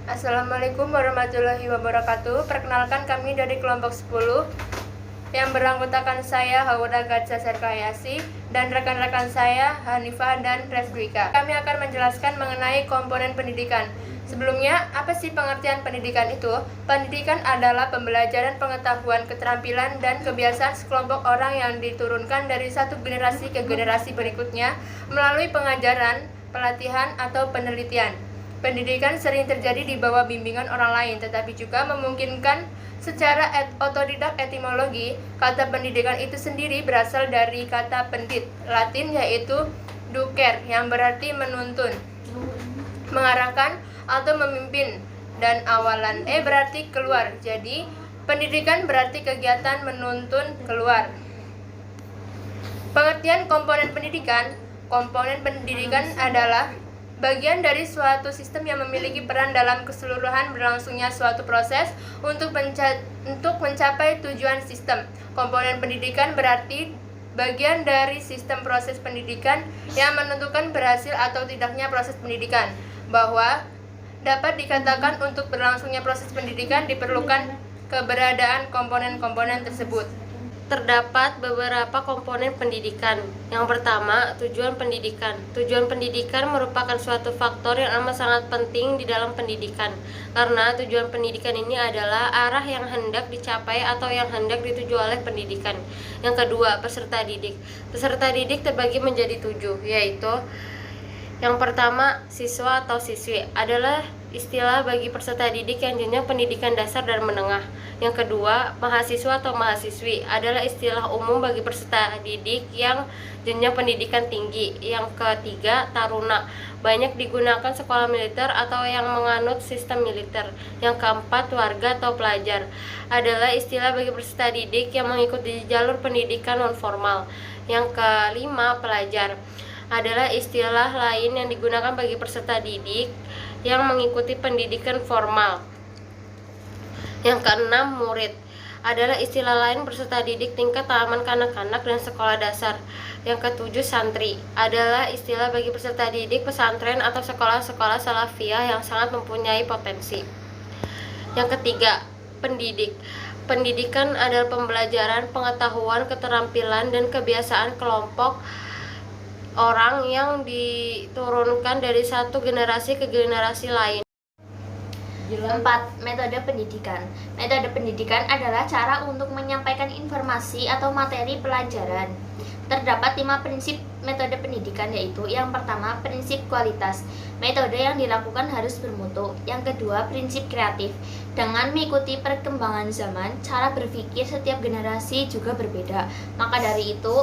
Assalamualaikum warahmatullahi wabarakatuh. Perkenalkan, kami dari kelompok 10 yang beranggotakan saya Hawada Gadza Serkayasi dan rekan-rekan saya Hanifah dan Resdwika. Kami akan menjelaskan mengenai komponen pendidikan. Sebelumnya, apa sih pengertian pendidikan itu? Pendidikan adalah pembelajaran pengetahuan, keterampilan, dan kebiasaan sekelompok orang yang diturunkan dari satu generasi ke generasi berikutnya melalui pengajaran, pelatihan, atau penelitian. Pendidikan sering terjadi di bawah bimbingan orang lain, tetapi juga memungkinkan secara otodidak. Etimologi kata pendidikan itu sendiri berasal dari kata pendit Latin, yaitu ducer, yang berarti menuntun, mengarahkan, atau memimpin, dan awalan berarti keluar. Jadi pendidikan berarti kegiatan menuntun keluar. Pengertian komponen pendidikan. Komponen pendidikan adalah bagian dari suatu sistem yang memiliki peran dalam keseluruhan berlangsungnya suatu proses untuk mencapai tujuan sistem. Komponen pendidikan berarti bagian dari sistem proses pendidikan yang menentukan berhasil atau tidaknya proses pendidikan. Bahwa dapat dikatakan untuk berlangsungnya proses pendidikan diperlukan keberadaan komponen-komponen tersebut. Terdapat beberapa komponen pendidikan. Yang pertama, tujuan pendidikan. Tujuan pendidikan merupakan suatu faktor yang amat sangat penting di dalam pendidikan, karena tujuan pendidikan ini adalah arah yang hendak dicapai atau yang hendak dituju oleh pendidikan. Yang kedua, peserta didik. Peserta didik terbagi menjadi 7, yaitu yang pertama, siswa atau siswi adalah istilah bagi peserta didik yang jenjang pendidikan dasar dan menengah. Yang kedua, mahasiswa atau mahasiswi adalah istilah umum bagi peserta didik yang jenjang pendidikan tinggi. Yang ketiga, taruna, banyak digunakan sekolah militer atau yang menganut sistem militer. Yang keempat, warga atau pelajar adalah istilah bagi peserta didik yang mengikuti jalur pendidikan non formal. Yang kelima, pelajar adalah istilah lain yang digunakan bagi peserta didik yang mengikuti pendidikan formal. Yang keenam, murid adalah istilah lain peserta didik tingkat taman kanak-kanak dan sekolah dasar. Yang ketujuh, santri adalah istilah bagi peserta didik pesantren atau sekolah-sekolah salafiyah yang sangat mempunyai potensi. Yang ketiga, pendidik. Pendidikan adalah pembelajaran, pengetahuan, keterampilan, dan kebiasaan kelompok orang yang diturunkan dari satu generasi ke generasi lain. 4. Metode pendidikan. Metode pendidikan adalah cara untuk menyampaikan informasi atau materi pelajaran. Terdapat 5 prinsip metode pendidikan, yaitu yang pertama, prinsip kualitas. Metode yang dilakukan harus bermutu. Yang kedua, prinsip kreatif. Dengan mengikuti perkembangan zaman, cara berpikir setiap generasi juga berbeda. Maka dari itu,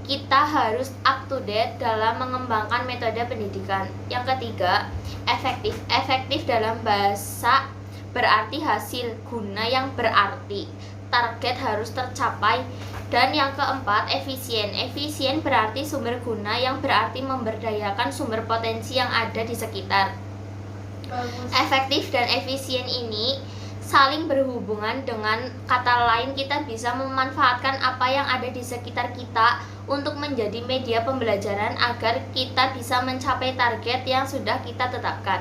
kita harus up to date dalam mengembangkan metode pendidikan. Yang ketiga, efektif. Efektif dalam bahasa berarti hasil, guna yang berarti, target harus tercapai. Dan yang keempat, efisien. Efisien berarti sumber guna yang berarti memberdayakan sumber potensi yang ada di sekitar. Efektif dan efisien ini saling berhubungan. Dengan kata lain, kita bisa memanfaatkan apa yang ada di sekitar kita untuk menjadi media pembelajaran agar kita bisa mencapai target yang sudah kita tetapkan.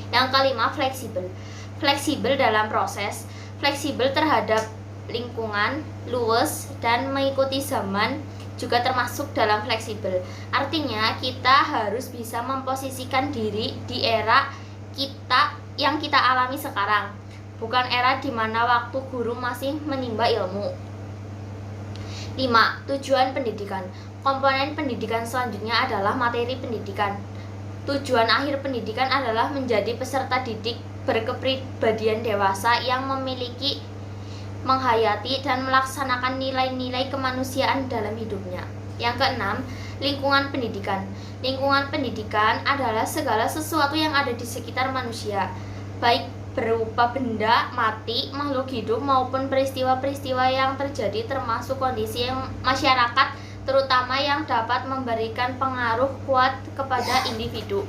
Yang kelima, fleksibel. Fleksibel dalam proses, fleksibel terhadap lingkungan, luas, dan mengikuti zaman juga termasuk dalam fleksibel. Artinya, kita harus bisa memposisikan diri di era yang kita alami sekarang, bukan era di mana waktu guru masih menimba ilmu. 5. Tujuan pendidikan. Komponen pendidikan selanjutnya adalah materi pendidikan. Tujuan akhir pendidikan adalah menjadi peserta didik berkepribadian dewasa yang memiliki, menghayati, dan melaksanakan nilai-nilai kemanusiaan dalam hidupnya. Yang keenam, lingkungan pendidikan. Lingkungan pendidikan adalah segala sesuatu yang ada di sekitar manusia, baik berupa benda mati, makhluk hidup, maupun peristiwa-peristiwa yang terjadi, termasuk kondisi masyarakat, terutama yang dapat memberikan pengaruh kuat kepada individu.